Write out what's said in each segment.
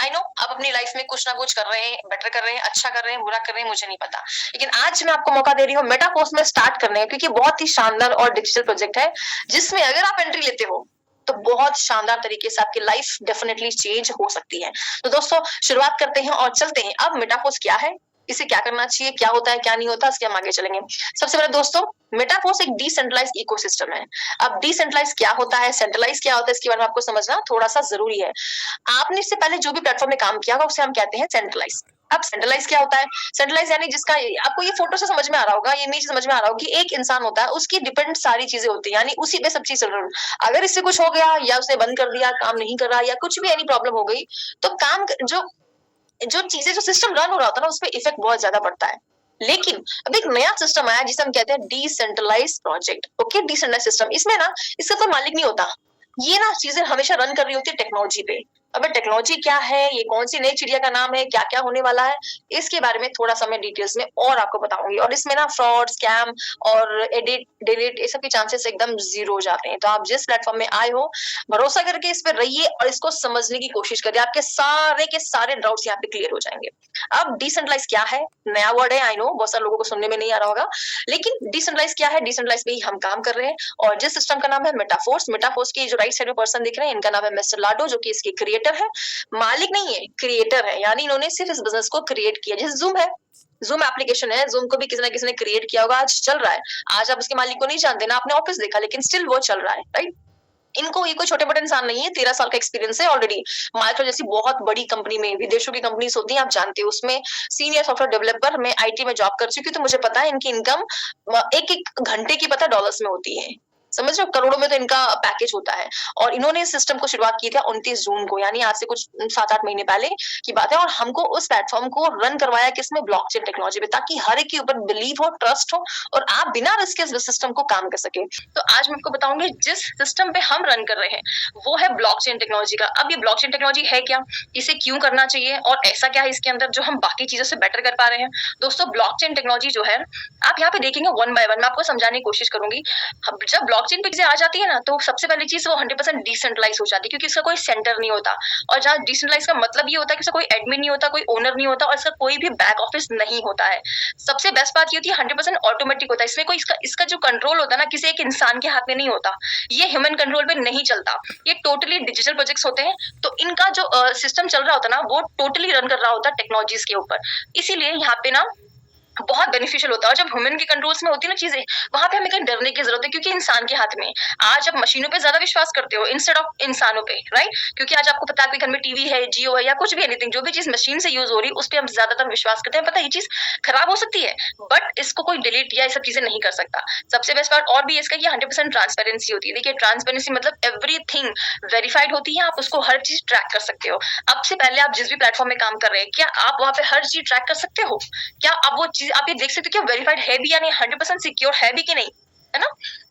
I know आप अपनी life में कुछ ना कुछ कर रहे हैं, बेटर कर रहे हैं, अच्छा कर रहे हैं, बुरा कर रहे हैं, मुझे नहीं पता, लेकिन आज मैं आपको मौका दे रही हूँ मेटाफोर्स में स्टार्ट करने का, क्योंकि बहुत ही शानदार और डिजिटल प्रोजेक्ट है जिसमें अगर आप एंट्री लेते हो तो बहुत शानदार तरीके से आपकी लाइफ डेफिनेटली चेंज हो सकती है। तो दोस्तों शुरुआत करते हैं और चलते हैं। अब मेटाफोर्स क्या है, इसे क्या करना चाहिए, क्या होता है, क्या नहीं होता, इसके हम आगे चलेंगे। सबसे पहले दोस्तों, मेटाफोर्स एक डिसेंट्रलाइज इकोसिस्टम है। अब डिसेंट्रलाइज क्या होता है, सेंट्रलाइज क्या होता है, इसके बारे में आपको समझना थोड़ा सा जरूरी है। आपने इससे पहले जो भी प्लेटफॉर्म में काम किया होगा उसे हम कहते हैं सेंट्रलाइज। अब सेंट्रलाइज क्या होता है? सेंट्रलाइज यानी जिसका आपको ये फोटो से समझ में आ रहा होगा, ये इमेज समझ में आ रहा होगा कि एक इंसान होता है, उसकी डिपेंड सारी चीजें होती है, यानी उसी पे सब चीज चल रही है। अगर इससे कुछ हो गया या उसने बंद कर दिया, काम नहीं कर रहा या कुछ भी एनी प्रॉब्लम हो गई, तो काम जो जो चीजें जो सिस्टम रन हो रहा होता है ना, उस पर इफेक्ट बहुत ज्यादा पड़ता है। लेकिन अब एक नया सिस्टम आया जिसे हम कहते हैं decentralise project. Okay, decentralise system, इसमें ना इसका कोई मालिक नहीं होता, ये ना चीजें हमेशा रन कर रही होती है टेक्नोलॉजी पे। अब टेक्नोलॉजी क्या है, ये कौन सी नई चिड़िया का नाम है, क्या क्या होने वाला है, इसके बारे में थोड़ा सा मैं डिटेल्स में और आपको बताऊंगी। और इसमें ना फ्रॉड, स्कैम और एडिट डिलीट ये सब के चांसेस एकदम जीरो हो जाते हैं। तो आप जिस प्लेटफॉर्म में आए हो, भरोसा करके इस पर रहिए और इसको समझने की कोशिश करिए, आपके सारे के सारे डाउट्स यहाँ पे क्लियर हो जाएंगे। अब डिसेंट्रलाइज क्या है, नया वर्ड है, आई नो बहुत सारे लोगों को सुनने में नहीं आ रहा होगा, लेकिन डिसेंट्रलाइज क्या है, डिसेंट्रलाइज पे ही हम काम कर रहे हैं। और जिस सिस्टम का नाम है मेटाफोर्स, मेटाफोर्स की जो राइट साइड में पर्सन दिख रहे हैं, इनका नाम है मिस्टर लाडो, जो कि इसके क्रिएटर है, मालिक नहीं है, क्रिएटर है, यानी इन्होंने सिर्फ इस बिजनेस को क्रिएट किया। जैसे जूम है, जूम एप्लीकेशन है, जूम को भी किसी ना किसी ने क्रिएट किया होगा, आज चल रहा है। आज आप उसके मालिक को नहीं जानते ना, आपने ऑफिस देखा, लेकिन स्टिल वो चल रहा है, राइट। इनको ये कोई छोटे मोटे इंसान नहीं है, 13 साल का एक्सपीरियंस है ऑलरेडी। माइक्रो जैसी बहुत बड़ी कंपनी में, विदेशों की कंपनीज होती हैं, आप जानते हो, उसमें सीनियर सॉफ्टवेयर डेवलपर, मैं आईटी में जॉब कर चुकी हूँ, तो मुझे पता है इनकी इनकम एक एक घंटे की पता डॉलर्स में होती है, समझ रहे हो, करोड़ों में तो इनका पैकेज होता है। और इन्होंने इस सिस्टम को शुरुआत की थी 29 जून को, यानी आज से कुछ 7-8 महीने पहले की बात है। और हमको उस प्लेटफॉर्म को रन करवाया किसमें, ब्लॉकचेन टेक्नोलॉजी पे, ताकि हर एक के ऊपर बिलीव हो, ट्रस्ट हो और आप बिना रिस्क के इस सिस्टम को काम कर सके। तो आज मैं आपको बताऊंगी जिस सिस्टम पे हम रन कर रहे हैं वो है ब्लॉकचेन टेक्नोलॉजी का। अब ये ब्लॉकचेन टेक्नोलॉजी है क्या, इसे क्यों करना चाहिए और ऐसा क्या है इसके अंदर जो हम बाकी चीजों से बेटर कर पा रहे हैं। दोस्तों ब्लॉकचेन टेक्नोलॉजी जो है, आप यहाँ पे देखेंगे वन बाय वन मैं आपको समझाने की कोशिश करूंगी। जब ब्लॉकचेन पे चीजें आ जाती है ना, तो सबसे पहली चीज वो 100% डिसेंट्रलाइज हो जाती है, क्योंकि इसका कोई सेंटर नहीं होता। और जहाँ डिसेंट्रलाइज का मतलब ये होता है कि इसका कोई एडमिन नहीं होता, कोई ओनर नहीं होता और इसका कोई भी बैक ऑफिस नहीं होता है। सबसे बेस्ट बात ये होती है 100% ऑटोमेटिक होता है। इसमें कोई इसका जो कंट्रोल होता है ना, किसी एक इंसान के हाथ में नहीं होता, ये ह्यूमन कंट्रोल पे नहीं चलता, ये टोटली डिजिटल प्रोजेक्ट्स होते हैं। तो इनका जो सिस्टम चल रहा होता है ना, वो टोटली रन कर रहा होता है टेक्नोलॉजीज के ऊपर। इसीलिए यहाँ पे ना बहुत बेनिफिशियल होता है। और जब ह्यूमन के कंट्रोल्स में होती है ना चीजें, वहां पे हमें कहीं डरने की जरूरत है, क्योंकि इंसान के हाथ में। आज आप मशीनों पे ज्यादा विश्वास करते हो इंस्टेड ऑफ इंसानों पे, राइट। क्योंकि आज आपको पता है आपके घर में टीवी है, जियो है या कुछ भी एनीथिंग, जो भी चीज मशीन से यूज हो रही है उस पर हम ज्यादातर विश्वास करते हैं। पता है ये चीज खराब हो सकती है, बट इसको कोई डिलीट या ये सब चीजें नहीं कर सकता। सबसे बेस्ट पार्ट और भी इसका 100% ट्रांसपेरेंसी होती है। देखिए ट्रांसपेरेंसी मतलब एवरीथिंग वेरीफाइड होती है, आप उसको हर चीज ट्रैक कर सकते हो। अब से पहले आप जिस भी प्लेटफॉर्म में काम कर रहे हैं, क्या आप वहां पे हर चीज ट्रैक कर सकते हो? क्या आप वो चीज आप ये देख सकते हो कि वेरीफाइड है भी या नहीं, 100% सिक्योर है भी कि नहीं, है ना।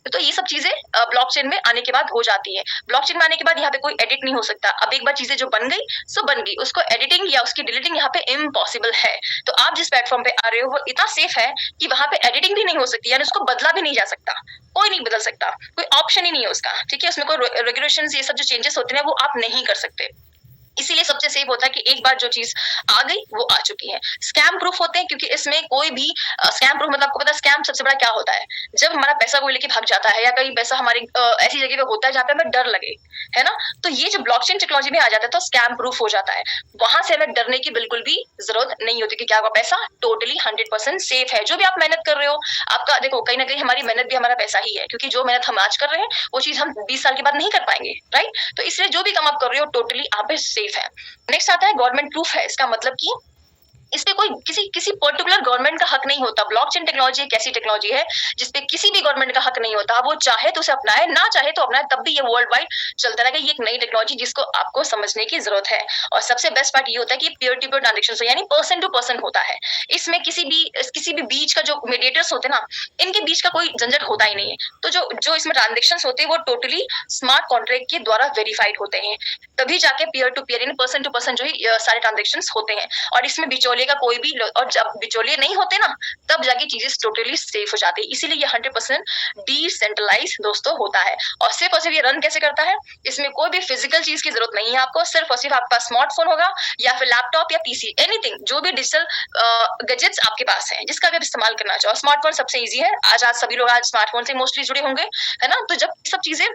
तो ये सब चीजें ब्लॉकचेन में आने के बाद हो जाती है। ब्लॉकचेन में आने के बाद यहाँ पे कोई एडिट नहीं हो सकता। अब एक बार चीजें जो बन गई सो बन गई, उसको एडिटिंग या उसकी डिलीटिंग यहाँ पे इम्पॉसिबल है। तो आप जिस प्लेटफॉर्म पे आ रहे हो वो इतना सेफ है कि वहां पे एडिटिंग भी नहीं हो सकती, यानी उसको बदला भी नहीं जा सकता, कोई नहीं बदल सकता, कोई ऑप्शन ही नहीं है उसका, ठीक है। उसमें कोई रेगुलेशन ये सब जो चेंजेस होते हैं वो आप नहीं कर सकते। इसीलिए सबसे सेफ होता है कि एक बार जो चीज आ गई वो आ चुकी है। स्कैम प्रूफ होते हैं, क्योंकि इसमें कोई भी स्कैम प्रूफ मतलब आपको पता है स्कैम सबसे बड़ा क्या होता है, जब हमारा पैसा कोई लेके भाग जाता है या कहीं पैसा हमारी ऐसी जगह पे होता है जहाँ पे हमें डर लगे, है ना। तो ये जो ब्लॉकचेन टेक्नोलॉजी में आ जाता है तो स्कैम प्रूफ हो जाता है, वहां से हमें डरने की बिल्कुल भी जरूरत नहीं होती, क्योंकि आपका पैसा टोटली 100% सेफ है। जो भी आप मेहनत कर रहे हो, आपका देखो कहीं ना कहीं हमारी मेहनत भी हमारा पैसा ही है, क्योंकि जो मेहनत हम आज कर रहे हैं वो चीज हम 20 साल के बाद नहीं कर पाएंगे, राइट। तो इसलिए जो भी काम आप कर रहे हो टोटली आप सेफ है। नेक्स्ट आता है गवर्नमेंट प्रूफ है। इसका मतलब कि इस पे कोई किसी किसी पर्टिकुलर गवर्नमेंट का हक नहीं होता। ब्लॉकचेन टेक्नोलॉजी एक ऐसी टेक्नोलॉजी है जिसपे किसी भी गवर्नमेंट का हक नहीं होता, वो चाहे तो उसे अपनाए, ना चाहे तो अपनाए, तब भी ये वर्ल्ड वाइड चलता रहेगा। ये एक नई टेक्नोलॉजी जिसको आपको समझने की जरूरत है। और सबसे बेस्ट पार्ट ये होता है कि पीयर टू पीयर ट्रांजेक्शन, यानी पर्सन टू पर्सन होता है। इसमें किसी भी बीच का जो मीडिएटर्स होते हैं ना, इनके बीच का कोई झंझट होता ही नहीं है। तो जो जो इसमें ट्रांजेक्शन होते हैं वो टोटली स्मार्ट कॉन्ट्रैक्ट के द्वारा वेरीफाइड होते हैं, तभी जाके पीयर टू पीयर यानी पर्सन टू पर्सन जो ही सारे ट्रांजेक्शन होते हैं। और इसमें बिचौलिए बनेगा कोई भी, और जब बिचौलिए नहीं होते ना, तब जाके चीजें टोटली सेफ हो जाती है। इसीलिए ये 100% डिसेंट्रलाइज दोस्तों होता है। और सिर्फ और सिर्फ ये रन कैसे करता है, इसमें कोई भी फिजिकल चीज की जरूरत नहीं है आपको, सिर्फ और सिर्फ आपके पास स्मार्टफोन होगा या फिर लैपटॉप या पीसी, एनीथिंग, जो भी डिजिटल गैजेट्स आपके पास हैं जिसका भी आप इस्तेमाल करना चाहो। स्मार्टफोन सबसे ईजी है, आज आज सभी लोग आज स्मार्टफोन से मोस्टली जुड़े होंगे, है ना। तो जब सब चीजें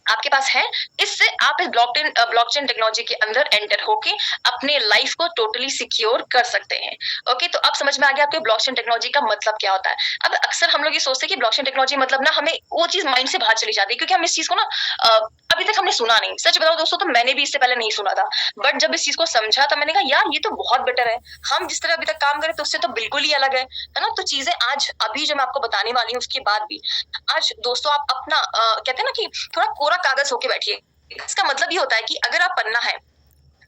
आपके पास है, इससे आप इस ब्लॉकचेन टेक्नोलॉजी के अंदर एंटर होके अपने लाइफ को टोटली सिक्योर कर सकते हैं। ओके, तो अब समझ में आ गया आपको ब्लॉकचेन टेक्नोलॉजी का मतलब क्या होता है। अब अक्सर हम लोग ये सोचते हैं कि ब्लॉकचेन टेक्नोलॉजी मतलब ना हमें वो चीज माइंड से बाहर चली जाती है, क्योंकि हम इस चीज को ना अभी तक हमने सुना नहीं। सच बताओ दोस्तों, तो मैंने भी इससे पहले नहीं सुना था, बट जब इस चीज को समझा तो मैंने कहा यार ये तो बहुत बेटर है, हम जिस तरह अभी तक काम करें तो उससे तो बिल्कुल ही अलग है ना। तो चीजें आज अभी जो मैं आपको बताने वाली हूँ उसके बाद भी आज दोस्तों आप अपना कहते हैं ना कि थोड़ा कोरा कागज होके बैठिए। इसका मतलब ये होता है कि अगर आप पन्ना है,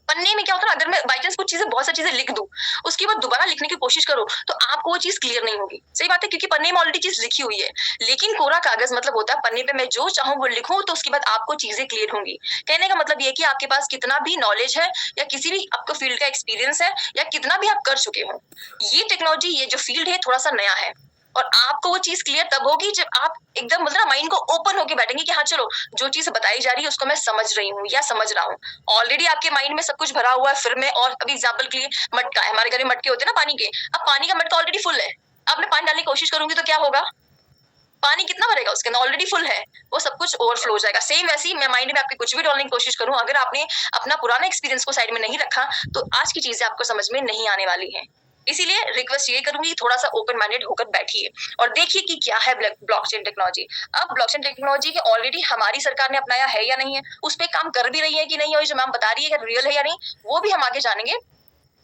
पन्ने में क्या होता है, अगर मैं बाई चांस कुछ चीजें, बहुत सारी चीजें लिख दूं, उसके बाद दोबारा लिखने की कोशिश करूं, तो आपको वो चीज क्लियर नहीं होगी। सही बात है, क्योंकि पन्ने में ऑलरेडी चीज लिखी हुई है। लेकिन कोरा कागज मतलब होता है पन्ने पे मैं जो चाहूं वो लिखूं, तो उसके बाद आपको चीजें क्लियर होंगी। कहने का मतलब ये कि आपके पास कितना भी नॉलेज है या किसी भी आपको फील्ड का एक्सपीरियंस है या कितना भी आप कर चुके हो, ये टेक्नोलॉजी, ये जो फील्ड है थोड़ा सा नया है। और आपको वो चीज क्लियर तब होगी जब आप एकदम मतलब माइंड को ओपन होके बैठेंगे कि हाँ चलो, जो चीज बताई जा रही है उसको मैं समझ रही हूँ या समझ रहा हूँ। ऑलरेडी आपके माइंड में सब कुछ भरा हुआ है फिर में। और अभी एग्जाम्पल के लिए मटका है, हमारे घर में मटके होते हैं ना पानी के, अब पानी का मटका ऑलरेडी फुल है, अब मैं पानी डालने की कोशिश करूंगी तो क्या होगा, पानी कितना भरेगा उसके अंदर, ऑलरेडी फुल है, वो सब कुछ ओवरफ्लो हो जाएगा। सेम वैसे ही मैं माइंड में आपके कुछ भी डालने की कोशिश करूं, अगर आपने अपना पुराना एक्सपीरियंस को साइड में नहीं रखा तो आज की चीजें आपको समझ में नहीं आने वाली है। इसीलिए रिक्वेस्ट ये करूंगी, थोड़ा सा ओपन माइंडेड होकर बैठिए और देखिए कि क्या है ब्लॉकचेन टेक्नोलॉजी। अब ब्लॉकचेन टेक्नोलॉजी के ऑलरेडी हमारी सरकार ने अपनाया है या नहीं है, उस पर काम कर भी रही है कि नहीं, और जो मैम बता रही है रियल है या नहीं, वो भी हम आगे जानेंगे।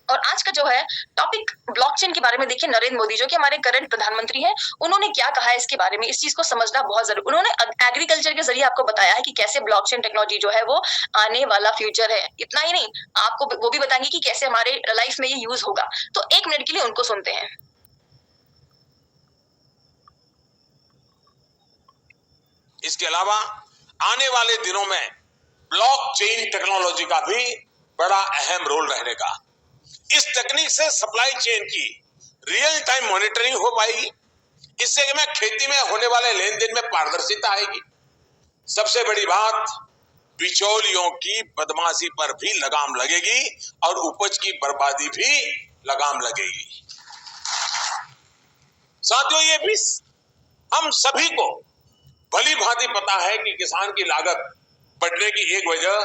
और आज का जो है टॉपिक ब्लॉकचेन के बारे में, देखिए नरेंद्र मोदी जो कि हमारे करंट प्रधानमंत्री हैं, उन्होंने क्या कहा है इसके बारे में, इस चीज को समझना बहुत जरूरी। उन्होंने एग्रीकल्चर के जरिए आपको बताया है कि कैसे ब्लॉकचेन टेक्नोलॉजी जो है वो आने वाला फ्यूचर है। इतना ही नहीं, आपको वो भी बताएंगे कि कैसे हमारे लाइफ में ये यूज होगा। तो 1 मिनट के लिए उनको सुनते हैं। इसके अलावा आने वाले दिनों में ब्लॉकचेन टेक्नोलॉजी का भी बड़ा अहम रोल रहने का। इस तकनीक से सप्लाई चेन की रियल टाइम मॉनिटरिंग हो पाएगी। इससे में खेती में होने वाले लेन देन में पारदर्शिता आएगी। सबसे बड़ी बात, बिचौलियों की बदमाशी पर भी लगाम लगेगी और उपज की बर्बादी भी लगाम लगेगी। साथियों, ये भी हम सभी को भली भांति पता है कि किसान की लागत बढ़ने की एक वजह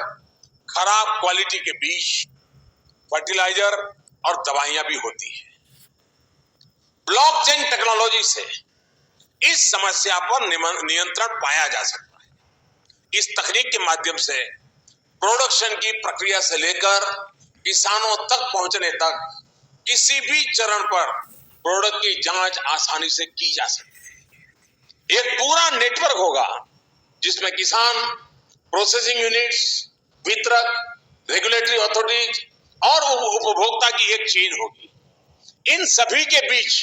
खराब क्वालिटी के बीज, फर्टिलाइजर और दवाइयां भी होती है। ब्लॉकचेन टेक्नोलॉजी से इस समस्या पर नियंत्रण पाया जा सकता है। इस तकनीक के माध्यम से प्रोडक्शन की प्रक्रिया से लेकर किसानों तक पहुंचने तक किसी भी चरण पर प्रोडक्ट की जांच आसानी से की जा सकती है। एक पूरा नेटवर्क होगा जिसमें किसान, प्रोसेसिंग यूनिट्स, वितरक, रेगुलेटरी अथॉरिटीज और उपभोक्ता की एक चेन होगी। इन सभी के बीच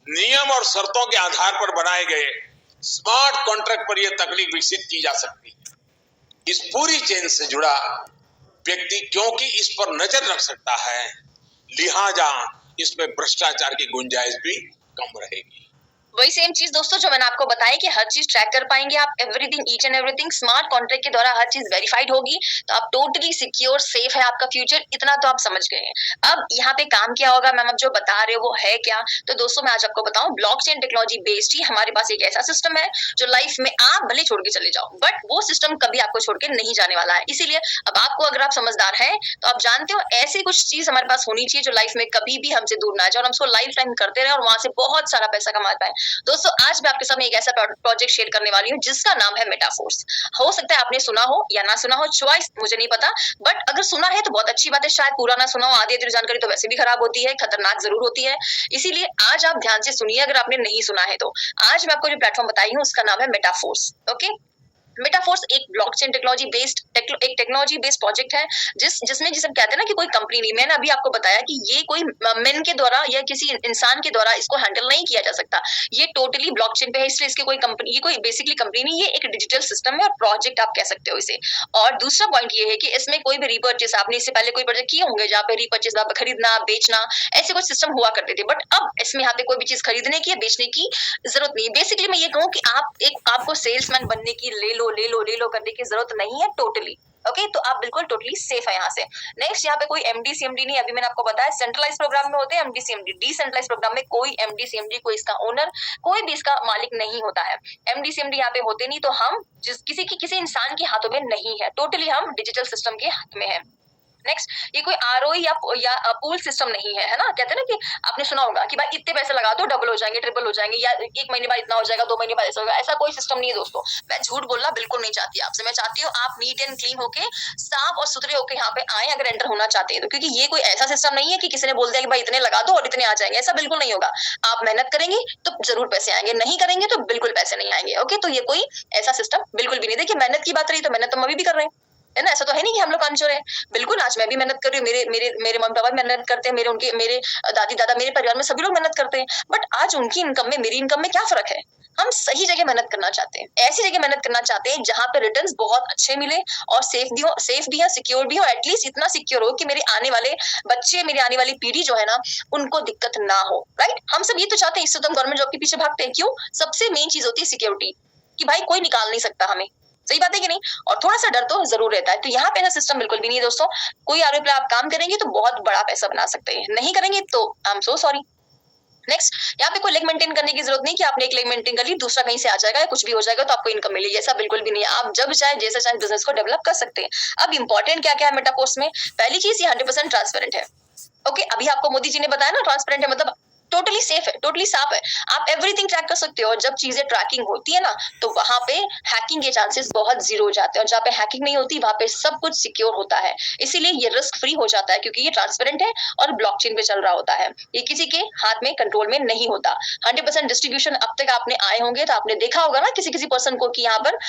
नियम और शर्तों के आधार पर बनाए गए स्मार्ट कॉन्ट्रैक्ट पर यह तकनीक विकसित की जा सकती है। इस पूरी चेन से जुड़ा व्यक्ति क्योंकि इस पर नजर रख सकता है, लिहाजा इसमें भ्रष्टाचार की गुंजाइश भी कम रहेगी। वही सेम चीज दोस्तों जो मैंने आपको बताया कि हर चीज ट्रैक कर पाएंगे आप, everything, each and everything smart contract के द्वारा हर चीज वेरीफाइड होगी, तो आप टोटली सिक्योर सेफ है आपका फ्यूचर। इतना तो आप समझ गए हैं। अब यहाँ पे काम क्या होगा, मैम आप जो बता रहे हो वो है क्या, तो दोस्तों मैं आज आपको बताऊं, ब्लॉकचेन टेक्नोलॉजी बेस्ड ही हमारे पास एक ऐसा सिस्टम है जो लाइफ में आप भले छोड़ के चले जाओ, बट वो सिस्टम कभी आपको छोड़ के नहीं जाने वाला है। इसीलिए अब आपको, अगर आप समझदार हैं तो आप जानते हो ऐसी कुछ चीज हमारे पास होनी चाहिए जो लाइफ में कभी भी हमसे दूर ना जाए और हम उसको लाइफ टाइम करते रहे और वहां से बहुत सारा पैसा कमा पाए। दोस्तों आज मैं आपके सामने एक ऐसा प्रोजेक्ट शेयर करने वाली हूँ जिसका नाम है मेटाफोर्स। हो सकता है आपने सुना हो या ना सुना हो, चॉइस मुझे नहीं पता, बट अगर सुना है तो बहुत अच्छी बात है, शायद पूरा ना सुना हो। आधी अधूरी जानकारी तो वैसे भी खराब होती है, खतरनाक जरूर होती है। इसीलिए आज आप ध्यान से सुनिए अगर आपने नहीं सुना है तो। आज मैं आपको जो प्लेटफॉर्म बताई हूँ उसका नाम है मेटाफोर्स। ओके, मेटाफोर्स एक ब्लॉकचेन टेक्नोलॉजी बेस्ड एक टेक्नोलॉजी बेस्ड प्रोजेक्ट है जिसमें जिसे कहते हैं ना कि कोई कंपनी नहीं, मैंने अभी आपको बताया कि ये कोई मेन के द्वारा या किसी इंसान के द्वारा इसको हैंडल नहीं किया जा सकता, ये टोटली ब्लॉकचेन पे है, इसलिए इसके कोई कंपनी, ये कोई बेसिकली कंपनी नहीं, ये एक डिजिटल सिस्टम है और प्रोजेक्ट आप कह सकते हो इसे। और दूसरा पॉइंट ये है कि इसमें कोई भी रीपर्चेस, आपने इससे पहले कोई प्रोजेक्ट किए होंगे जहाँ पे रीपर्चेस, खरीदना बेचना ऐसे कुछ सिस्टम हुआ करते थे, बट अब इसमें यहाँ पे कोई भी चीज खरीदने की या बेचने की जरूरत नहीं है। बेसिकली मैं ये कहूँ कि आपको सेल्समैन बनने की ले लो करने की जरूरत नहीं है टोटली। ओके तो आप बिल्कुल टोटली सेफ है यहाँ से। नेक्स्ट यहाँ पे कोई एमडी सीएमडी नहीं, अभी मैंने आपको बताया सेंट्रलाइज प्रोग्राम में होते हैं एमडी सीएमडी, डिसेंट्रलाइज प्रोग्राम में कोई एमडी सीएमडी, कोई इसका ओनर, कोई भी इसका मालिक नहीं होता है। एमडी सीएमडी यहाँ पे होते नहीं, तो हम किसी इंसान के हाथों में नहीं है, टोटली हम डिजिटल सिस्टम के हाथ में है। नेक्स्ट, ये कोई आरओई या पूल सिस्टम नहीं है, है ना, कहते हैं ना कि आपने सुना होगा कि भाई इतने पैसे लगा दो डबल हो जाएंगे, ट्रिपल हो जाएंगे, या 1 महीने बाद इतना हो जाएगा, 2 महीने बाद ऐसा होगा, ऐसा कोई सिस्टम नहीं है दोस्तों। मैं झूठ बोलना बिल्कुल नहीं चाहती आपसे, मैं चाहती हूँ आप नीट एंड क्लीन होके, साफ और सुथरे होके यहाँ पे आए अगर एंटर होना चाहते हैं तो, क्योंकि ये कोई ऐसा सिस्टम नहीं है कि किसी ने बोल दिया कि भाई इतने लगा दो और इतने आ जाएंगे, ऐसा बिल्कुल नहीं होगा। आप मेहनत करेंगे तो जरूर पैसे आएंगे, नहीं करेंगे तो बिल्कुल पैसे नहीं आएंगे। ओके तो ये कोई ऐसा सिस्टम बिल्कुल भी नहीं। देखिए मेहनत की बात रही तो मेहनत तो हम अभी भी कर रहे हैं, है ना, ऐसा तो है नहीं कि हम लोग कमजोर हैं। बिल्कुल आज मैं भी मेहनत कर रही हूँ, मेरे मम्मी पापा भी मेहनत करते हैं, मेरे दादी दादा, मेरे परिवार में सभी लोग मेहनत करते हैं, बट आज उनकी इनकम में मेरी इनकम में क्या फर्क है? हम सही जगह मेहनत करना चाहते हैं, ऐसी जगह मेहनत करना चाहते हैं जहां पे रिटर्न्स बहुत अच्छे मिले और सेफ भी हो, सिक्योर भी हो, एटलीस्ट इतना सिक्योर हो कि मेरे आने वाले बच्चे, मेरी आने वाली पीढ़ी जो है ना, उनको दिक्कत ना हो। राइट, हम सब ये तो चाहते हैं, इससे तो हम गवर्नमेंट जॉब के पीछे भागते हैं। क्यों? सबसे मेन चीज होती है सिक्योरिटी, कि भाई कोई निकाल नहीं सकता हमें, सही बात है कि नहीं? और थोड़ा सा डर तो जरूर रहता है। तो यहाँ पे ऐसा सिस्टम बिल्कुल भी नहीं है दोस्तों। कोई आरोप पे आप काम करेंगे तो बहुत बड़ा पैसा बना सकते हैं, नहीं करेंगे तो I am so sorry. Next, यहाँ पे कोई लेग मेंटेन करने की जरूरत नहीं कि आपने एक लेग मेंटेन कर ली, दूसरा कहीं से आ जाएगा या कुछ भी हो जाएगा तो आपको इनकम मिलेगी, ऐसा बिल्कुल भी नहीं है। आप जब चाहे जैसे चाहे बिजनेस को डेवलप कर सकते हैं। अब इंपॉर्टेंट क्या क्या है मेटाफोर्स में? पहली चीज, ये 100% ट्रांसपेरेंट है। ओके अभी आपको मोदी जी ने बताया ना, ट्रांसपेरेंट है मतलब टोटली सेफ है, टोटली साफ है, आप एवरीथिंग ट्रैक कर सकते हो। और जब चीजें ट्रैकिंग होती है ना, तो वहां पे हैकिंग के चांसेस बहुत जीरो हो जाते हैं, और जहाँ पे हैकिंग नहीं होती वहां पे सब कुछ सिक्योर होता है, इसीलिए ये रिस्क फ्री हो जाता है, क्योंकि ये ट्रांसपेरेंट है और ब्लॉकचेन पे चल रहा होता है, ये किसी के हाथ में कंट्रोल में नहीं होता। 100% डिस्ट्रीब्यूशन अब तक आपने आए होंगे तो आपने देखा होगा ना किसी किसी पर्सन को कि यहाँ पर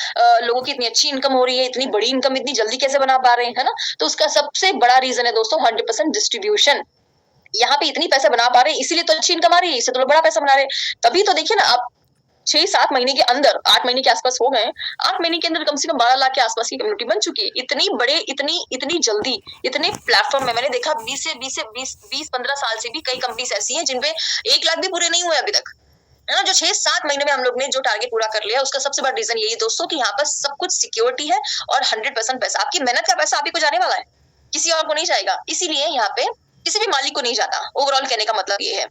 लोगों की इतनी अच्छी इनकम हो रही है, इतनी बड़ी इनकम इतनी जल्दी कैसे बना पा रहे हैं, है ना। तो उसका सबसे बड़ा रीजन है दोस्तों 100% डिस्ट्रीब्यूशन। यहाँ पे इतनी पैसा बना पा रहे हैं इसीलिए तो अच्छी इनकम आ रही है, इससे तो बड़ा पैसा बना रहे हैं। तभी तो देखिए ना, आप 6-7 महीने के अंदर, 8 महीने के आसपास हो गए, 8 महीने के अंदर कम से कम 12 लाख के आसपास की कम्युनिटी बन चुकी है। इतनी जल्दी, इतने प्लेटफॉर्म में मैंने देखा 20-15 साल से भी कई कंपनीज ऐसी हैं जिनपे 1 लाख भी पूरे नहीं हुए अभी तक, है ना। जो 6-7 महीने में हम लोग ने जो टारगेट पूरा कर लिया, उसका सबसे बड़ा रीजन यही है दोस्तों कि यहाँ पर सब कुछ सिक्योरिटी है और 100% पैसा, आपकी मेहनत का पैसा आप ही को जाने वाला है, किसी और को नहीं जाएगा। इसीलिए यहाँ पे किसी भी मालिक को नहीं जाता, ओवरऑल कहने का मतलब ये है।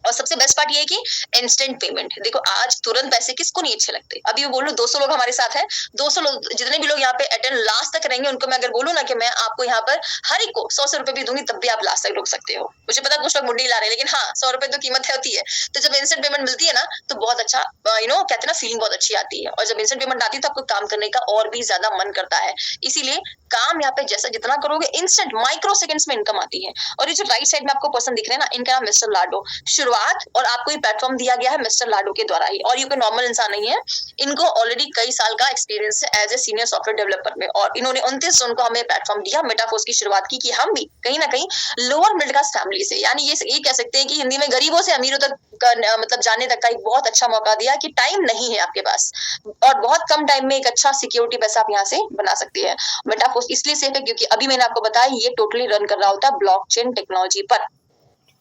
और सबसे बेस्ट पार्ट ये है कि इंस्टेंट पेमेंट। देखो आज तुरंत पैसे किसको नहीं अच्छे लगते। अभी मैं बोलूं 200 लोग हमारे साथ हैं, 200 लोग, जितने भी लोग यहाँ पे अटेंड लास्ट तक रहेंगे, उनको मैं अगर बोलूं ना कि मैं आपको यहाँ पर हर एक को 100 रुपए भी दूंगी, तब भी आप लास्ट तक रुक सकते हो। मुझे पता कुछ लोग मुंडी ला रहे हैं, लेकिन हाँ 100 रुपए तो कीमत होती है। तो जब इंस्टेंट पेमेंट मिलती है ना, तो बहुत अच्छा कहते हैं ना, फीलिंग बहुत अच्छी आती है। और जब इंस्टेंट पेमेंट आती है तो आपको काम करने का और भी ज्यादा मन करता है। इसीलिए काम यहाँ पे जैसा जितना करोगे, इंस्टेंट माइक्रो सेकंड्स में इनकम आती है। और ये जो राइट साइड में आपको पर्सन दिख रहे हैं ना, इनका नाम मिस्टर लाडो। शुरुआत और आपको ये प्लेटफॉर्म दिया गया है मिस्टर लाडो के द्वारा ही, और ये कोई नॉर्मल इंसान नहीं है। इनको ऑलरेडी कई साल का एक्सपीरियंस है as a senior software developer में, और इन्होंने 29 जून को हमें प्लेटफॉर्म दिया, मेटाफोर्स की शुरुआत की कि हम भी कहीं ना कहीं लोअर मिडिल क्लास फैमिली से, यानी ये कह सकते हैं कि हिंदी में गरीबों से अमीरों तक मतलब जाने तक का एक बहुत अच्छा मौका दिया कि टाइम नहीं है आपके पास और बहुत कम टाइम में एक अच्छा सिक्योरिटी पैसा आप यहाँ से बना सकते हैं। मेटाफोर्स इसलिए सेफ है क्योंकि अभी मैंने आपको बताया ये टोटली रन कर रहा होता है ब्लॉकचेन टेक्नोलॉजी पर।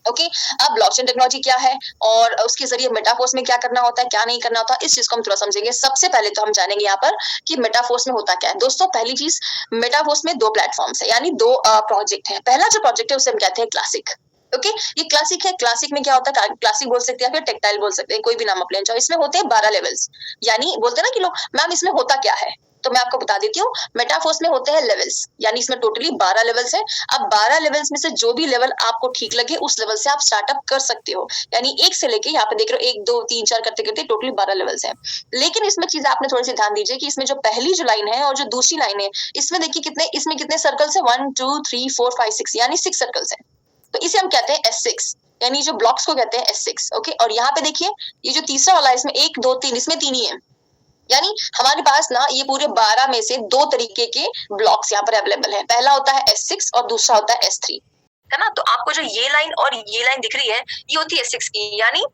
ओके अब ब्लॉकचेन टेक्नोलॉजी क्या है और उसके जरिए मेटाफोर्स में क्या करना होता है, क्या नहीं करना होता, इस चीज को हम थोड़ा समझेंगे। सबसे पहले तो हम जानेंगे यहाँ पर कि मेटाफोर्स में होता क्या है। दोस्तों पहली चीज, मेटाफोर्स में 2 प्लेटफॉर्म्स है, यानी 2 प्रोजेक्ट है। पहला जो प्रोजेक्ट है उसे हम कहते हैं क्लासिक। ओके ये क्लासिक है। क्लासिक में क्या होता है, क्लासिक बोल सकते हैं या फिर टेक्टाइल बोल सकते हैं, कोई भी नाम आप लेना चाहो। इसमें होते हैं 12 लेवल्स, यानी बोलते हैं ना कि लोग मैम इसमें होता क्या है, तो मैं आपको बता देती हूँ। मेटाफोर्स में होते हैं लेवल्स, यानी इसमें टोटली 12 लेवल्स हैं। अब 12 लेवल्स में से जो भी लेवल आपको ठीक लगे उस लेवल से आप स्टार्टअप कर सकते हो, यानी 1 से लेके यहाँ पे देख रहे हो 1 2 3 4 करते करते टोटली 12 लेवल्स हैं। लेकिन इसमें चीज आपने थोड़ी सी ध्यान दीजिए कि इसमें जो पहली जो लाइन है और जो दूसरी लाइन है, इसमें देखिए इसमें कितने सर्कल्स है, 1 2 3 4 5 6, यानी 6 सर्कल्स है। तो इसे हम कहते हैं S6, यानी जो ब्लॉक्स को कहते हैं S6। ओके और यहाँ पे देखिए ये जो तीसरा वाला है, इसमें 1 2 3, इसमें 3 ही है। यानी हमारे पास ना ये पूरे 12 में से 2 तरीके के ब्लॉक्स यहाँ पर अवेलेबल है। पहला होता है S6 और दूसरा होता है S3, है ना। तो आपको जो ये लाइन और ये लाइन दिख रही है, ये होती है S6 की। यानी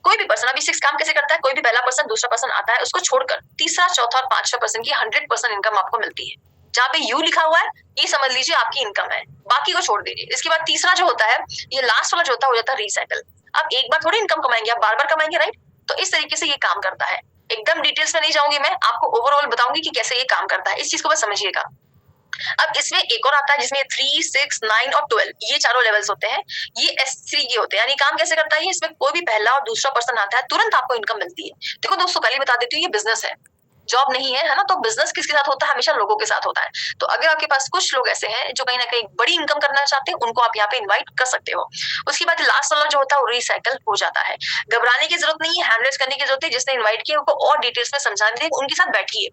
कोई भी पर्सन, अभी 6 काम कैसे करता है, कोई भी पहला पर्सन दूसरा पर्सन आता है, उसको छोड़कर तीसरा, चौथा और पांचवा पर्सन की 100% इनकम आपको मिलती है। जहाँ पे यू लिखा हुआ है, ये समझ लीजिए आपकी इनकम है, बाकी को छोड़ दीजिए। इसके बाद तीसरा जो होता है, ये लास्ट वाला जो होता है, हो जाता है रिसाइकल। आप एक बार थोड़ी इनकम कमाएंगे, आप बार बार कमाएंगे, राइट। तो इस तरीके से ये काम करता है। एकदम डिटेल्स में नहीं जाऊंगी मैं, आपको ओवरऑल बताऊंगी कि कैसे ये काम करता है, इस चीज को बस समझिएगा। अब इसमें एक और आता है जिसमें 3, 6, 9 और 12 ये चारों लेवल्स होते हैं। ये S3 के होते हैं। यानी काम कैसे करता है ये, इसमें कोई भी पहला और दूसरा पर्सन आता है, तुरंत आपको इनकम मिलती है। देखो दोस्तों, पहले बता देती हूँ, ये बिजनेस है, जॉब नहीं है, है ना। तो बिजनेस किसके साथ होता है, हमेशा लोगों के साथ होता है। तो अगर आपके पास कुछ लोग ऐसे हैं जो कहीं ना कहीं बड़ी इनकम करना चाहते हैं, उनको आप यहाँ पे इनवाइट कर सकते हो। उसके बाद लास्ट वाला जो होता है वो रिसाइकल हो जाता है। घबराने की जरूरत नहीं है, हैंडरेस करने की जरूरत है। जिसने इन्वाइट किया उनको और डिटेल्स में समझाने दें, उनके साथ बैठिए,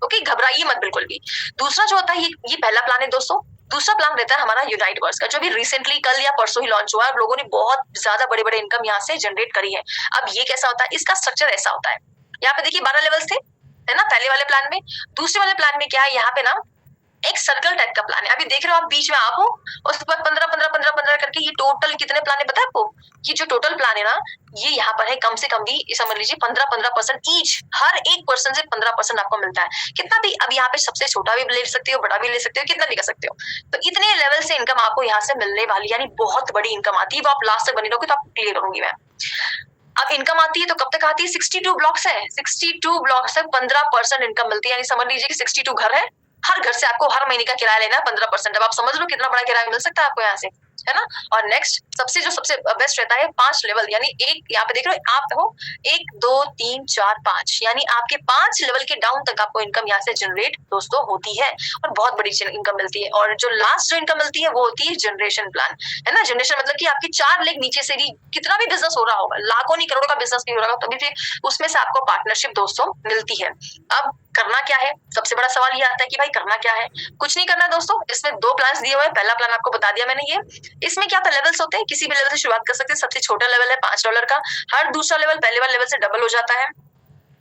ओके। घबराइए मत बिल्कुल भी। दूसरा जो होता है, ये पहला प्लान है दोस्तों। दूसरा प्लान रहता है हमारा यूनाइट वर्स का, जो भी रिसेंटली कल या परसों ही लॉन्च हुआ है। लोगों ने बहुत ज्यादा बड़े बड़े इनकम यहाँ से जनरेट करी है। अब ये कैसा होता है, इसका स्ट्रक्चर ऐसा होता है। यहाँ पे देखिए 12 लेवल्स थे, है ना, पहले वाले प्लान में। दूसरे वाले प्लान में क्या है, यहाँ पे ना एक सर्कल टाइप का प्लान है। अभी देख रहे हो आप, बीच में आप हो, उसके बाद 15 15 15 15 करके ये टोटल कितने प्लान है पता है आपको? ये जो टोटल प्लान है ना, ये यहाँ पर है कम से कम भी समझ लीजिए 15% ईच। हर एक पर्सन से 15% आपको मिलता है। कितना भी, अब यहाँ पे सबसे छोटा भी ले सकते हो, बड़ा भी ले सकते हो, कितना भी कर सकते हो। तो इतने लेवल से इनकम आपको यहाँ से मिलने वाली, यानी बहुत बड़ी इनकम आती है। वो आप लास्ट तक बनी रहोगे तो आप क्लियर करूंगी मैं। अब इनकम आती है तो कब तक आती है, 62 ब्लॉक्स है, 62 ब्लॉक्स है, 15% इनकम मिलती है। यानी समझ लीजिए कि 62 घर है, हर घर से आपको हर महीने का किराया लेना है 15%। अब आप समझ लो कितना बड़ा किराया मिल सकता है आपको यहाँ से, है ना। और नेक्स्ट सबसे बेस्ट रहता है 5 लेवल। यानी एक यहाँ पे देख रहे हो आप हो 1 2 3 4 5, यानी आपके 5 लेवल के डाउन तक आपको इनकम यहाँ से जनरेट दोस्तों होती है, और बहुत बड़ी इनकम मिलती है। और जो लास्ट जो इनकम मिलती है वो होती है जनरेशन प्लान, है ना। जनरेशन मतलब कि आपकी 4 लेग नीचे से भी कितना भी बिजनेस हो रहा होगा, लाखों नहीं करोड़ों का बिजनेस भी हो रहा होगा, तभी फिर उसमें से आपको पार्टनरशिप दोस्तों मिलती है। अब करना क्या है, सबसे बड़ा सवाल ये आता है कि भाई करना क्या है। कुछ नहीं करना दोस्तों, इसमें 2 प्लान दिए हुए हैं। पहला प्लान आपको बता दिया मैंने ये। इसमें क्या लेवल्स होते हैं, किसी भी लेवल से शुरुआत कर सकते हैं। सबसे छोटा लेवल है $5 का, हर दूसरा लेवल पहले वाले लेवल से डबल हो जाता है,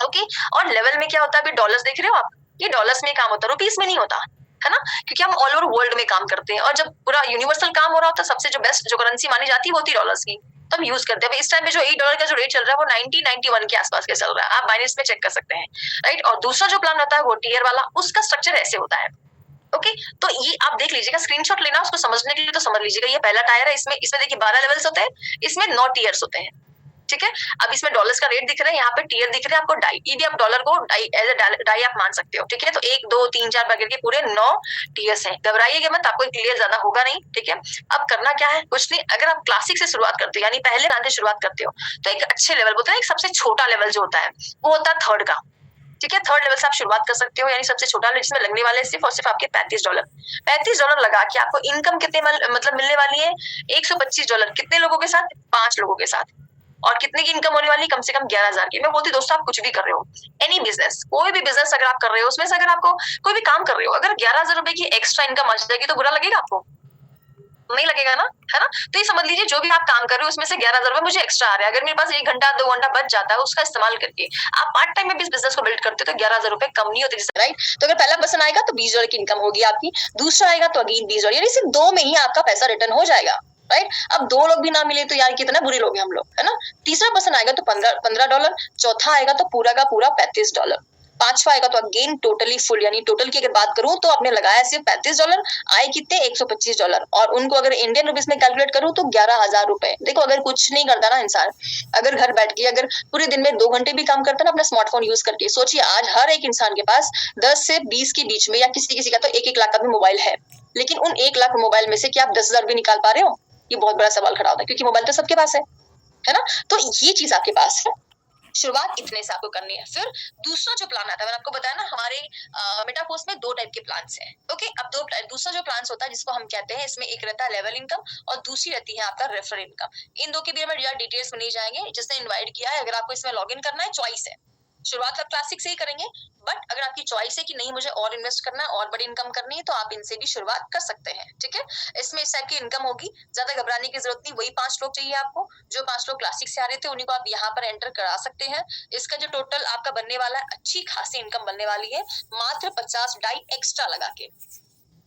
ओके। और लेवल में क्या होता है, अभी डॉलर्स देख रहे हो आप, ये डॉलर्स में काम होता है, रुपीस में नहीं होता, है ना। क्योंकि हम ऑल ओवर वर्ल्ड में काम करते हैं, और जब पूरा यूनिवर्सल काम हो रहा होता है, सबसे जो बेस्ट जो करेंसी मानी जाती है वो होती है डॉलर्स की, तो हम यूज करते हैं। इस टाइम पे जो $1 का जो रेट चल रहा है वो 90-91 के आसपास के चल रहा है, आप बाइनेंस में चेक कर सकते हैं, राइट। और दूसरा जो प्लान होता है वो टीयर वाला, उसका स्ट्रक्चर ऐसे होता है, ओके। तो ये आप देख लीजिएगा, स्क्रीनशॉट लेना उसको समझने के लिए, तो समझ लीजिएगा। ये पहला टायर है, इसमें देखिए 12 लेवल्स होते हैं, इसमें 9 टीयर्स होते हैं, ठीक है। अब इसमें डॉलर्स का रेट दिख रहा है, यहाँ पे टीयर दिख रहे हैं आपको, डाई, ये भी आप डॉलर को डाई एज ए डाई आप मान सकते हो, ठीक है। तो 1 2 3 4 करके पूरे 9 टीयर्स हैं। घबराइएगा मत, आपको क्लियर ज्यादा होगा नहीं, ठीक है। अब करना क्या है, कुछ नहीं। अगर आप क्लासिक से शुरुआत करते हो, यानी पहले प्लान से शुरुआत करते हो, तो एक अच्छे लेवल होता है, एक सबसे छोटा लेवल जो होता है वो होता है 3rd का, ठीक है। 3rd लेवल से आप शुरुआत कर सकते हो, यानी सबसे छोटा लेवल, जिसमें लगने वाले सिर्फ और सिर्फ आपके $35। $35 लगा के आपको इनकम कितने मतलब मिलने वाली है, $125। कितने लोगों के साथ, 5 लोगों के साथ। और कितने की इनकम होने वाली, कम से कम 11,000 की। मैं बोलती दोस्तों, आप कुछ भी कर रहे हो, एनी बिजनेस, कोई भी बिजनेस अगर आप कर रहे हो, उसमें से अगर आपको कोई भी काम कर रहे हो, अगर 11,000 रुपए की एक्स्ट्रा इनकम आ जाएगी तो बुरा लगेगा आपको? नहीं लगेगा ना, है ना। तो ये समझ लीजिए, जो भी आप काम कर रहे हो उसमें से 11,000 रुपए मुझे एक्स्ट्रा आ रहा है। अगर मेरे पास 1 घंटा 2 घंटा बच जाता है, उसका इस्तेमाल करके आप पार्ट टाइम में भी इस बिजनेस को बिल्ड करते हो, तो 11,000 रुपए कम नहीं होते, राइट। तो अगर पहला पर्सन आएगा तो $20 की इनकम होगी आपकी, दूसरा आएगा तो अगेन $20, यानी सिर्फ 2 में ही आपका पैसा रिटर्न हो जाएगा, राइट। अब 2 लोग भी ना मिले तो यार कितना बुरे लोग हैं हम लोग, है ना। तीसरा पर्सन आएगा तो $15, चौथा आएगा तो पूरा का पूरा $35, पांचवा आएगा तो अगेन टोटली फुल, यानी टोटल की अगर बात करूं तो आपने लगाया सिर्फ $35, आए कितने, $125। और उनको अगर इंडियन रुपीस में कैलकुलेट करूं तो 11,000 रुपए। देखो, अगर कुछ नहीं करता ना इंसान, अगर घर बैठ के अगर पूरे दिन में 2 घंटे भी काम करता ना अपना स्मार्टफोन यूज करके, सोचिए आज हर एक इंसान के पास 10 से 20 के बीच में, या किसी का तो 1-1 लाख का भी मोबाइल है, लेकिन उन 1 लाख मोबाइल में से क्या आप 10,000 भी निकाल पा रहे हो? ये बहुत बड़ा सवाल खड़ा होता है, क्योंकि मोबाइल तो सबके पास है ना। तो ये चीज आपके पास है, शुरुआत इतने से आपको करनी है। फिर दूसरा जो प्लान आता है, मैंने आपको बताया ना, हमारे मेटाफोर्स में 2 टाइप के प्लान्स हैं, ओके। अब दूसरा जो प्लान होता है जिसको हम कहते हैं, इसमें एक रहता है लेवल इनकम और दूसरी रहती है आपका रेफरल इनकम। इन 2 के भी हम डिटेल्स में नहीं जाएंगे, जिसने इन्वाइट किया है, अगर आपको इसमें लॉग इन करना है, चॉइस है, शुरुआत आप क्लासिक से ही करेंगे, बट अगर आपकी चॉइस है कि नहीं मुझे और इन्वेस्ट करना है और बड़ी इनकम करनी है तो आप इनसे भी शुरुआत कर सकते हैं। ठीक है, इसमें इस टाइप की इनकम होगी, ज्यादा घबराने की जरूरत नहीं। वही 5 लोग चाहिए आपको, जो 5 लोग क्लासिक से आ रहे थे उन्हीं को आप यहाँ पर एंटर करा सकते हैं। इसका जो टोटल आपका बनने वाला है, अच्छी खासी इनकम बनने वाली है, मात्र 50 डाई एक्स्ट्रा लगा के।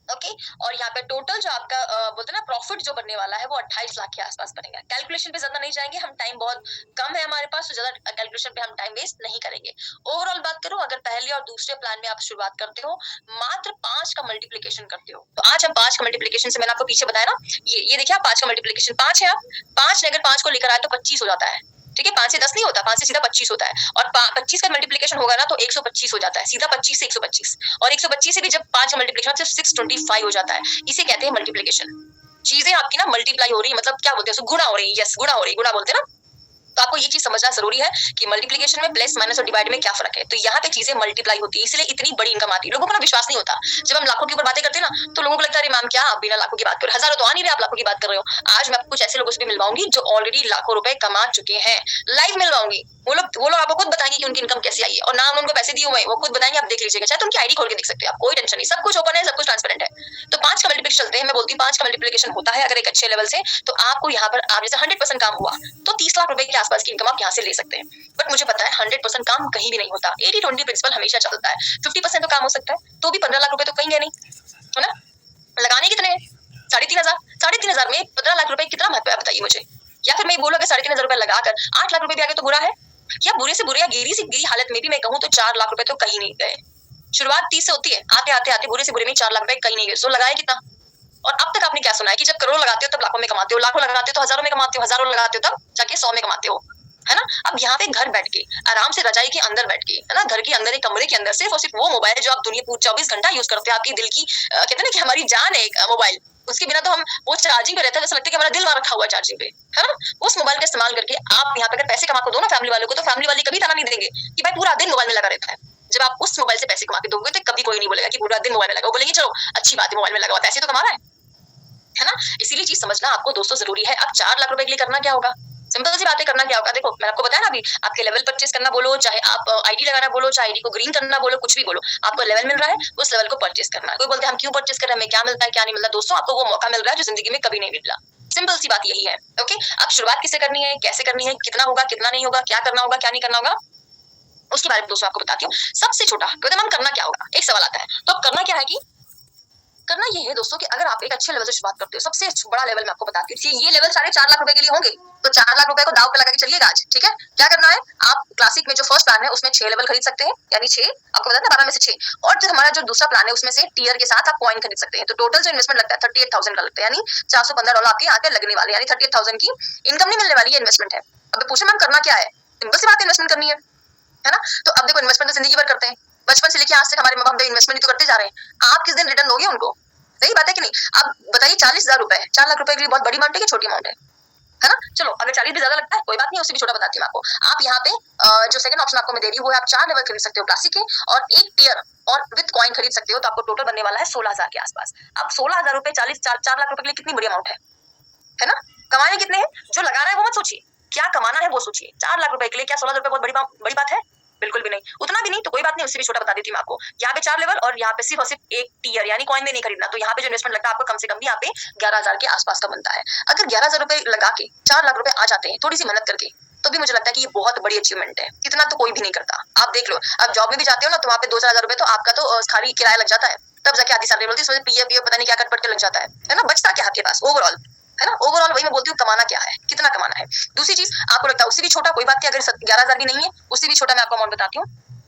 ओके, और यहाँ पे टोटल जो आपका बोलते हैं ना प्रॉफिट जो बनने वाला है वो 28 लाख के आसपास बनेगा। कैलकुलेशन पे ज्यादा नहीं जाएंगे, हम टाइम बहुत कम है हमारे पास, तो ज्यादा कैलकुलेशन पे हम टाइम वेस्ट नहीं करेंगे। ओवरऑल बात करूं, अगर पहले और दूसरे प्लान में आप शुरुआत करते हो, मात्र 5 का मल्टीप्लीकेशन करते हो, तो आज हम 5 का मल्टीप्लीकेशन से मैंने आपको पीछे बताया ना, ये देखिए आप 5 का मल्टीप्लीकेशन 5 है। आप 5 ने अगर 5 को लेकर आए तो 25 हो जाता है। ठीक है, 5 से 10 नहीं होता, 5 से सीधा 25 होता है, और 25 का मल्टीप्लीकेशन होगा ना तो 125 हो जाता है, सीधा 25 से 125, और 125 से भी जब 5 का मल्टीप्लीकेशन सिर्फ 625 हो जाता है। इसे कहते हैं मल्टीप्लीकेशन। चीजें आपकी ना मल्टीप्लाई हो रही है, मतलब क्या बोलते हैं, गुणा हो रही है। यस, गुणा हो रही है, गुणा बोलते हैं ना। तो आपको ये चीज समझना जरूरी है कि मल्टीप्लिकेशन में प्लस माइनस और डिवाइड में क्या फर्क है। तो यहाँ पे चीजें मल्टीप्लाई होती है, इसलिए इतनी बड़ी इनकम आती है। लोगों को ना विश्वास नहीं होता, जब हम लाखों के ऊपर बातें करते हैं ना तो लोगों को लगता है, मैम क्या आप बिना लाखों की बात कर रहे हो, हजारों तो आ नहीं रहे, आप लाखों की बात कर रहे हो। आज मैं आपको कुछ ऐसे लोगों से भी मिलवाऊंगी जो ऑलरेडी लाखों रुपए कमा चुके हैं, लाइव मिलवाऊंगी। वो लोग आपको खुद बताएंगे कि उनकी इनकम कैसे आई है, और ना उनको पैसे दिए हुए वो खुद बताएंगे, आप देख लीजिएगा, चाहे तो उनकी आईडी खोल के देख सकते हैं आप, कोई टेंशन नहीं, सब कुछ ओपन है, सब कुछ ट्रांसपेरेंट है। तो 5 का मल्टीप्लिकेशन चलते हैं, मैं बोलती हूँ 5 का मल्टीप्लिकेशन होता है अगर एक अच्छे लेवल से, तो आपको यहाँ पर आप जैसे 100% काम हुआ तो 30 लाख रुपए के आसपास की इनकम आप यहाँ से ले सकते हैं। बट मुझे पता है 100% काम कहीं भी नहीं होता, 80-20 प्रिंसिपल हमेशा चलता है। 50% तो काम हो सकता है, तो भी 15 लाख रुपए तो कहीं गए नहीं, है ना। लगाने कितने हैं? 3,500 में 15 लाख रुपए कितना महत्व है बताइए मुझे। या फिर मैं बोलूँ अगर 3,500 रुपए लगाकर 8 लाख रुपए भी आ गए तो बुरा है, या बुरे से बुरे या गिरी से गिरी हालत में भी मैं कहूँ तो 4 लाख रुपए तो कहीं नहीं गए। शुरुआत 30 से होती है, आते आते आते बुरे से बुरे में 4 लाख रुपए कहीं नहीं गए। सो लगाए कितना? और अब तक आपने क्या सुना है कि जब करोड़ लगाते हो तब लाखों में कमाते हो, लाखों लगाते हो तो हजारों में कमाते हो, हजारों लगाते हो तब जाके 100 में कमाते हो, है ना। अब यहाँ पे घर बैठ के आराम से रजाई के अंदर बैठ के, है ना, घर के अंदर एक कमरे के अंदर सिर्फ और सिर्फ वो मोबाइल जो आप दुनिया पूरी 24 घंटा यूज करते हैं, आपकी दिल की कहते हैं ना कि हमारी जान है एक मोबाइल, उसके बिना तो हम वो चार्जिंग पे रहता है, जैसा लगता है कि हमारा दिल वहां रखा हुआ है चार्जिंग पे, है ना। उस मोबाइल का इस्तेमाल करके आप यहाँ पे अगर पैसे कमा के दो ना फैमिली वालों को, तो फैमिली वाले कभी ताना नहीं देंगे कि भाई पूरा दिन मोबाइल में लगा रहता है। जब आप उस मोबाइल से पैसे कमा के दोगे तो कभी कोई नहीं बोलेगा कि पूरा दिन मोबाइल में लगा, बोलेंगे चलो अच्छी बात है मोबाइल में लगा हुआ, पैसे तो कमा रहा है ना। इसीलिए चीज समझना आपको दोस्तों जरूरी है। अब 4 लाख रुपए के लिए करना क्या होगा, सिंपल सी बातें करना क्या होगा। देखो मैंने आपको बताया ना अभी, आपके लेवल परचेस करना बोलो, चाहे आप आईडी लगाना बोलो, चाहे आईडी को ग्रीन करना बोलो, कुछ भी बोलो, आपको लेवल मिल रहा है, उस लेवल को परचेस करना है। कोई बोलते हैं हम क्यों परचेस कर रहे हैं, हमें क्या मिलता है क्या नहीं मिलता। दोस्तों आपको वो मौका मिल रहा है जो जिंदगी में कभी नहीं मिला। सिंपल सी बात यही है। ओके, अब शुरुआत किससे करनी है, कैसे करनी है, कितना होगा कितना नहीं होगा, क्या करना होगा क्या नहीं करना होगा, उसके बारे में दोस्तों आपको बताती हूँ। सबसे छोटा हम करना क्या होगा, एक सवाल आता है, तो अब करना क्या है कि करना ये है दोस्तों कि अगर आप एक अच्छे लेवल से शुरुआत करते हो, सबसे बड़ा लेवल मैं आपको बताती हूँ, ये लेवल 4.5 लाख रुपए के लिए होंगे, तो 4 लाख रुपए को दाव पे लगा के चलिएगा आज। ठीक है, क्या करना है, आप क्लासिक में जो फर्स्ट प्लान है उसमें 6 लेवल खरीद सकते हैं, यानी 6 आपको बताया ना 12 में से 6, और जो हमारा जो दूसरा प्लान है उसमें से टियर के साथ आप कॉइन खरीद सकते हैं। तो टोटल जो इन्वेस्टमेंट लगता है 38,000 का लगता है, यानी $415 आपके यहाँ पे लगने वाले, यानी 38,000 की इनकम नहीं मिलने वाली, ये इन्वेस्टमेंट है। अब पूछे मैम करना क्या है, सिंपल सी बात है, इन्वेस्टमेंट करनी है ना। तो अब देखो इन्वेस्टमेंट तो जिंदगी भर करते हैं, बचपन से लेके आज तक हमारे माँ बाप इन्वेस्टमेंट तो करते जा रहे हैं, आप किस दिन रिटर्न दोगे उनको, सही बात है कि नहीं। अब बताइए 40,000 रुपए, 4 लाख रुपए के लिए बहुत बड़ी अमाउंट है कि छोटी अमाउंट है ना। चलो अगर 40 भी ज्यादा लगता है कोई बात नहीं, उससे भी छोटा बताती हूँ आपको। आप यहाँ पे जो सेकंड ऑप्शन आपको मैं दे रही हूँ वो है आप 4 लेवल खरीद सकते हो क्लासिक के, और एक टियर और विद कॉइन खरीद सकते हो, तो आपको टोटल बनने वाला है 16,000 के आसपास। अब 16,000 रुपए 4 लाख रुपए के लिए कितनी बड़ी अमाउंट है ना। कमाने कितने हैं, जो लगा रहा है वो मत सोचिए, क्या कमाना है वो सोचिए। 4 लाख रुपए के लिए क्या 16,000 रुपए बहुत बड़ी बात है, बिल्कुल भी नहीं, उतना भी नहीं, तो कोई बात नहीं, उससे भी छोटा बता देती हूँ आपको। यहाँ पे 4 लेवल और यहाँ पे सिर्फ और सिर्फ एक टियर, यानी कॉइन में नहीं खरीदना, तो यहाँ पे जो इन्वेस्टमेंट लगता है आपको कम से कम भी यहाँ पे 11,000 के आसपास का बनता है। अगर 11,000 रुपए लगा के 4 लाख रुपए आ जाते हैं थोड़ी सी मेहनत करके, तो भी मुझे लगता है कि ये बहुत बड़ी अचीवमेंट है। इतना तो कोई भी नहीं करता, आप देख लो, अब जॉब में भी जाते हो ना तो वहाँ पे 2-4 हजार रुपए तो आपका तो खाली किराया लग जाता है, तब जाके आधी सैलरी मिलती है, पीएफ पता नहीं क्या कट के लग जाता है ना, बचता क्या आपके पास ओवरऑल, है ना। ओवरऑल वही मैं बोलती हूँ, कमाना क्या है, कितना कमाना है। दूसरी चीज आपको लगता है उससे भी छोटा, कोई बात नहीं, अगर 11,000 भी नहीं है उससे भी छोटा मैं आपको अमाउंट बताती हूँ।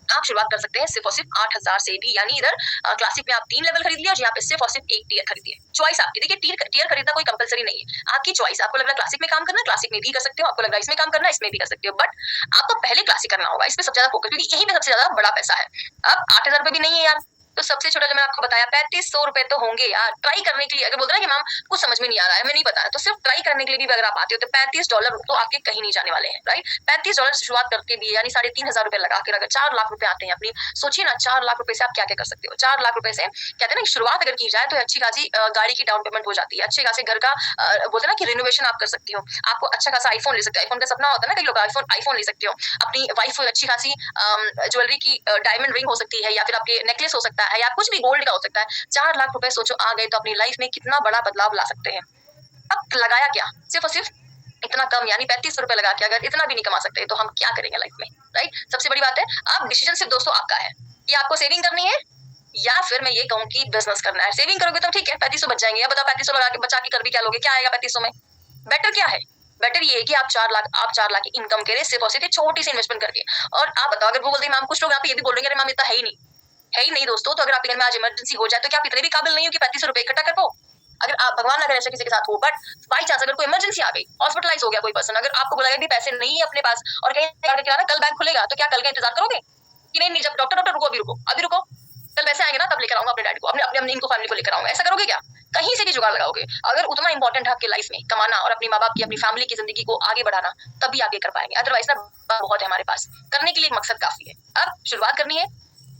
आप शुरुआत कर सकते हैं सिर्फ और सिर्फ 8,000 से भी, यानी इधर क्लासिक में आप 3 लेवल खरीद लिया और यहाँ पे सिर्फ और सिर्फ एक टियर खरीदिए। चॉइस आपकी, देखिए टियर खरीदना कोई कंपलसरी नहीं है, आपकी चॉइस। आपको लग रहा है क्लासिक में काम करना, क्लासिक में भी कर सकते हो, आपको लग रहा है इसमें काम करना, इसमें भी कर सकते हो, बट आपको पहले क्लासिक करना होगा, इसमें सबसे ज्यादा फोकस, क्योंकि यही में सबसे ज्यादा बड़ा पैसा है। अब 8,000 रुपए भी नहीं है यार, तो सबसे छोटा जो मैंने आपको बताया 3500 रुपए तो होंगे यार। ट्राई करने के लिए अगर बोलते ना कि मैम कुछ समझ में नहीं आ रहा है, हमें नहीं पता है, तो सिर्फ ट्राई करने के लिए भी अगर आप आते हो तो $35 तो आपके कहीं नहीं जाने वाले हैं, राइट। $35 से शुरुआत करके भी यानी 3500 रुपए लगा के अगर 4 लाख रुपए आते हैं अपनी, सोचिए ना 4 लाख रुपए से आप क्या क्या कर सकते हो। 4 लाख रुपए से कहते हैं ना कि शुरुआत अगर की जाए तो अच्छी खासी गाड़ी की डाउन पेमेंट हो जाती है, अच्छे खासे घर का बोलते ना कि रिनोवेशन आप कर सकती हो, आपको अच्छा खासा आईफोन ले सकते हो। आईफोन का सपना होता है ना कई लोग, आईफोन ले सकते हो। अपनी वाइफ को अच्छी खासी ज्वेलरी की डायमंड रिंग हो सकती है, या फिर आपके नेकलेस हो सकता है, या कुछ भी गोल्ड का हो सकता है। 4 लाख रुपए सोचो आ गए तो अपनी लाइफ में कितना बड़ा बदलाव ला सकते हैं। अब लगाया क्या, सिर्फ और सिर्फ इतना कम यानी 3500 रुपए लगा के अगर इतना भी नहीं कमा सकते तो हम क्या करेंगे लाइफ में, राइट। सबसे बड़ी बात है, आप डिसीजन सिर्फ दोस्तों आपका है कि आपको सेविंग करनी है या फिर मैं ये कहूँ कि बिजनेस करना है। सेविंग करोगे तो ठीक है 3500 बच जाएंगे, या बताओ 3500 लगा के बचा के कर भी क्या लोगे, क्या आएगा 3500 में। बेटर क्या है, बेटर ये है कि आप 4 लाख की इनकम करें सिर्फ और सिर्फ छोटी सी इन्वेस्टमेंट करके। और आप बताओ अगर वो बोलते मैम, कुछ लोग यहाँ पे ये भी बोल रहे हैं मैम इतना है ही नहीं दोस्तों, तो अगर आपके घर में आज इमरजेंसी हो जाए तो क्या आप इतने भी काबिल नहीं हो कि 3500 रुपए इकट्ठा कर पाओ। अगर आप भगवान अगर ऐसा किसी के साथ हो, बट बाई चांस अगर कोई इमरजेंसी आ गई, हॉस्पिटलाइज हो गया कोई पर्सन, अगर आपको बोला भी पैसे नहीं है अपने पास और कहीं कल बैंक खुलेगा, तो क्या कल का इंतजार करोगे कि नहीं जब डॉक्टर रुको, अभी रुको, कल पैसे आएंगे ना तब लेकर आऊंगा अपने डैडी को, अपने इनको फैमिली को लेकर आऊंगा, ऐसा करोगे क्या। कहीं से भी जुगाड़ लगाओगे। अगर उतना इंपॉर्टेंट है आपके लाइफ में कमाना और अपनी माँ बाप की, अपनी फैमिली की जिंदगी को आगे बढ़ाना, तभी आगे कर पाएंगे। अदरवाइज ना बहुत है हमारे पास, करने के लिए एक मकसद काफी है। अब शुरुआत करनी है,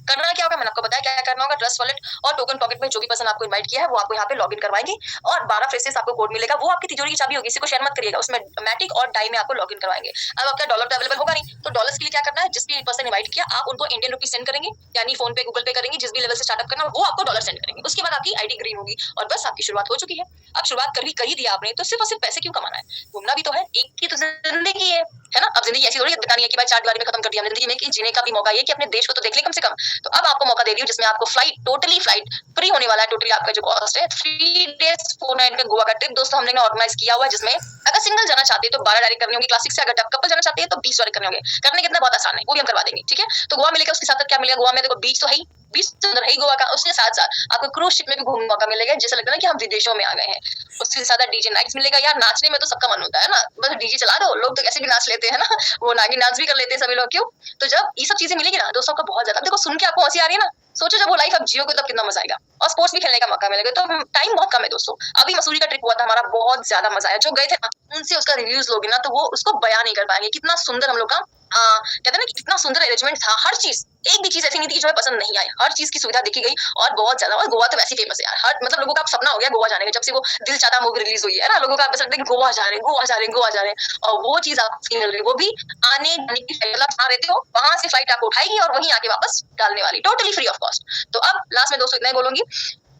करना क्या होगा मैंने आपको बताया क्या करना होगा। ट्रस्ट वॉलेट और टोकन पॉकेट में जो भी पर्सन आपको इनवाइट किया है वो आपको यहाँ पे लॉगिन करवाएंगे और 12 फ्रेसेस आपको कोड मिलेगा, वो आपकी तिजोरी की चाबी होगी, किसी को शेयर मत करिएगा। उसमें मैटिक और डाई में आपको लॉगिन करवाएंगे। अब आपका डॉलर तो अवेलेबल होगा नहीं, तो डॉलर्स के लिए क्या करना है, जिस भी पर्सन इनवाइट किया आप उनको इंडियन रुपीज सेंड करेंगे, यानी फोन पे गूगल पे करेंगे, जिस भी लेवल से स्टार्टअप करना वो आपको डॉलर सेंड करेंगे। उसके बाद आपकी आईडी ग्रीन होगी और बस आपकी शुरुआत हो चुकी है। अब शुरुआत कर ही दिया आपने, तो सिर्फ और सिर्फ पैसे क्यों कमाना है, घूमना भी तो है, एक की तो जिंदगी है ना। अब जिंदगी ऐसी थोड़ी बतानी है कि भाई 4 दीवारी में खत्म कर दिया जिंदगी में, कि जीने का भी मौका ये कि अपने देश को तो देख ले कम से कम। तो अब आपको मौका दे रही हूँ जिसमें आपको टोटली फ्लाइट फ्री होने वाला है। टोटली आपका जो कॉस्ट है 3 days 4 night का गोवा का ट्रिप दोस्तों हम लोग ने ऑर्गेनाइज किया हुआ है, जिसमें अगर सिंगल जाना चाहते हैं तो 12 डायरेक्ट करने होंगे क्लासिक से, अगर कपल जाना चाहते हैं तो 20 डायरेक्ट करने होंगे। करने कितना बहुत आसान है, वो भी हम करवा देंगे, ठीक है। तो गोवा मिलेगा, उसके साथ क्या मिलेगा, गोवा में देखो बीच तो है ही, बीच अंदर है ही गोवा का, उसके साथ साथ आपको क्रूज शिप में भी घूमने मौका मिलेगा, जैसे लगता है ना कि हम विदेशों में आ गए हैं। उसके साथ डीजे नाइट्स मिलेगा। यार नाचने में तो सबका मन होता है ना, बस डीजे चला दो, लोग तो कैसे भी नाच लेते हैं ना, वो नागिन डांस भी कर लेते हैं सभी लोग, क्यों। तो जब ये सब चीजें मिलेगी ना दोस्तों को बहुत ज्यादा, देखो सुन के आपको हंसी आ रही है ना, सोचो जब वो लाइफ आप जियोगे तब कितना मजा आएगा, और स्पोर्ट्स भी खेलने का मौका मिलेगा। तो टाइम बहुत कम है दोस्तों। अभी मसूरी का ट्रिप हुआ था हमारा, बहुत ज्यादा मजा आया। जो गए थे ना उनसे उसका रिव्यूज लोगे ना तो वो उसको बयान नहीं कर पाएंगे, कितना सुंदर हम लोग का कहते हैं ना कि कितना सुंदर अरेंजमेंट था। हर चीज, एक भी चीज ऐसी नहीं थी कि जो है पसंद नहीं आई, हर चीज की सुविधा देखी गई और बहुत ज्यादा। और गोवा तो वैसे फेमस है यार, हर मतलब लोगों का सपना हो गया गोवा जाने का, जब से वो दिल चाहता मूवी रिलीज हुई है ना, लोगों का बस लगता है कि गोवा जा रहे हैं, और वो चीज आपको मिल रही है, वो भी आने जाने की फ्लाइट, मतलब जहाँ रहते हो वहां से फ्लाइट आपको उठाएगी और वहीं आके वापस डालने वाली, टोटली फ्री ऑफ कॉस्ट। तो अब लास्ट में दोस्तों इतना ही बोलूंगी,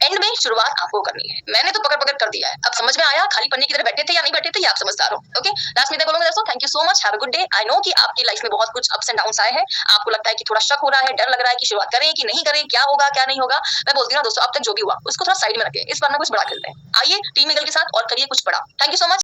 एंड में शुरुआत आपको करनी है। मैंने तो पकड़ कर दिया है, अब समझ में आया खाली पन्ने की तरह बैठे थे या नहीं बैठे थे, ये आप समझदार हो। ओके, लास्ट में बोलूंगा दोस्तों, thank you so much, have a good day. I know कि आपकी लाइफ में बहुत कुछ अप्स एंड डाउन्स आए हैं, आपको लगता है कि थोड़ा शक हो रहा है, डर लग रहा है कि शुरुआत करें कि नहीं करें, क्या होगा क्या नहीं होगा। मैं बोलती हूँ ना दोस्तों, अब तक जो भी हुआ उसको थोड़ा साइड में रखें, इस बार में कुछ बड़ा खेलते हैं। आइए टीम ईगल के साथ और करिए कुछ बड़ा। Thank you so much.